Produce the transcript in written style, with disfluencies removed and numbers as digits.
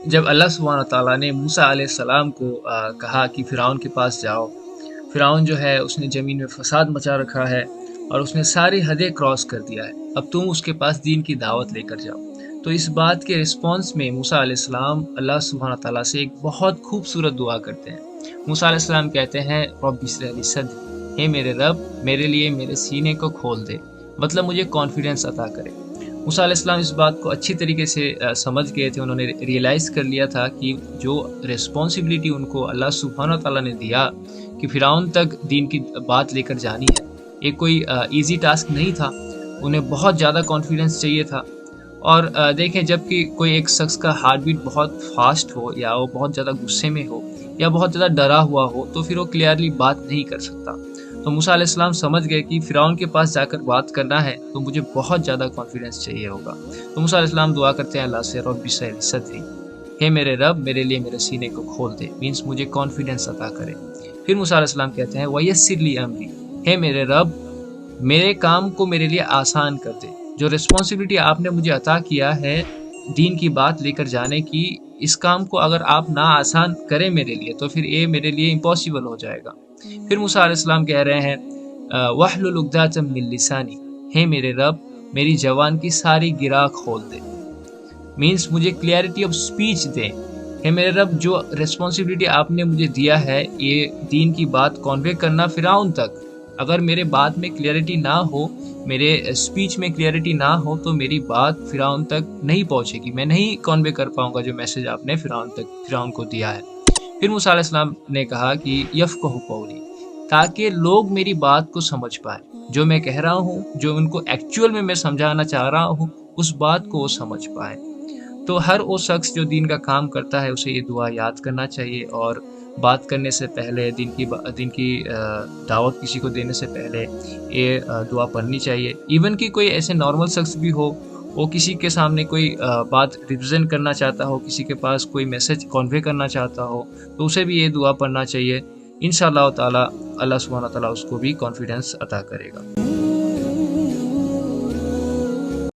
جب اللہ سبحانہ تعالیٰ نے موسیٰ علیہ السلام کو کہا کہ فرعون کے پاس جاؤ، فرعون جو ہے اس نے زمین میں فساد مچا رکھا ہے اور اس نے ساری حدیں کراس کر دیا ہے، اب تم اس کے پاس دین کی دعوت لے کر جاؤ۔ تو اس بات کے رسپانس میں موسیٰ علیہ السلام اللہ سبحانہ تعالیٰ سے ایک بہت خوبصورت دعا کرتے ہیں۔ موسیٰ علیہ السلام کہتے ہیں رب اشرح لی صدری، اے میرے رب میرے لیے میرے سینے کو کھول دے، مطلب مجھے کانفیڈنس عطا کرے۔ موسیٰ علیہ السلام اس بات کو اچھی طریقے سے سمجھ گئے تھے، انہوں نے ریئلائز کر لیا تھا کہ جو ریسپانسبلٹی ان کو اللہ سبحانہ تعالیٰ نے دیا کہ فرعون تک دین کی بات لے کر جانی ہے، یہ کوئی ایزی ٹاسک نہیں تھا، انہیں بہت زیادہ کانفیڈنس چاہیے تھا۔ اور دیکھیں جب کہ کوئی ایک شخص کا ہارٹ بیٹ بہت فاسٹ ہو یا وہ بہت زیادہ غصے میں ہو یا بہت زیادہ ڈرا ہوا ہو تو پھر وہ کلیئرلی بات نہیں کر سکتا۔ تو موسیٰ علیہ السلام سمجھ گئے کہ فرعون کے پاس جا کر بات کرنا ہے تو مجھے بہت زیادہ کانفیڈنس چاہیے ہوگا۔ تو موسیٰ علیہ السلام دعا کرتے ہیں اللہ سے رب اشرح لی صدری، ہے میرے رب میرے لیے میرے سینے کو کھول دے، مینس مجھے کانفیڈنس عطا کرے۔ پھر موسیٰ علیہ السلام کہتے ہیں ویسر لی امری، ہے میرے رب میرے کام کو میرے لیے آسان کر دے، جو رسپانسبلٹی آپ نے مجھے عطا کیا ہے دین کی بات لے کر جانے کی، اس کام کو اگر آپ نہ آسان کریں میرے لیے تو پھر یہ میرے لیے امپاسبل ہو جائے گا۔ پھر موسیٰ علیہ السلام کہہ رہے ہیں وَاحْلُلْ عُقْدَةً مِّن لِّسَانِی، ہے میرے رب میری زبان کی ساری گرا کھول دے، مینس مجھے کلیئرٹی آف سپیچ دے۔ ہے میرے رب جو رسپانسبلٹی آپ نے مجھے دیا ہے یہ دین کی بات کنوے کرنا فرعون تک، اگر میرے بات میں کلیئرٹی نہ ہو، میرے اسپیچ میں کلیئرٹی نہ ہو تو میری بات فرعون تک نہیں پہنچے گی، میں نہیں کنوے کر پاؤں گا جو میسج آپ نے فرعون کو دیا ہے۔ پھر موسیٰ علیہ السلام نے کہا کہ یفقہ قولی، تاکہ لوگ میری بات کو سمجھ پائیں، جو میں کہہ رہا ہوں، جو ان کو ایکچول میں سمجھانا چاہ رہا ہوں اس بات کو وہ سمجھ پائیں۔ تو ہر وہ شخص جو دین کا کام کرتا ہے اسے یہ دعا یاد کرنا چاہیے، اور بات کرنے سے پہلے دین کی دعوت کسی کو دینے سے پہلے یہ دعا پڑھنی چاہیے۔ ایون کہ کوئی ایسے نارمل شخص بھی ہو، وہ کسی کے سامنے کوئی بات ریپرزینٹ کرنا چاہتا ہو، کسی کے پاس کوئی میسج کنوے کرنا چاہتا ہو تو اسے بھی یہ دعا پڑھنا چاہیے۔ انشاءاللہ تعالی اللہ سبحانہ تعالیٰ اس کو بھی کانفیڈنس عطا کرے گا۔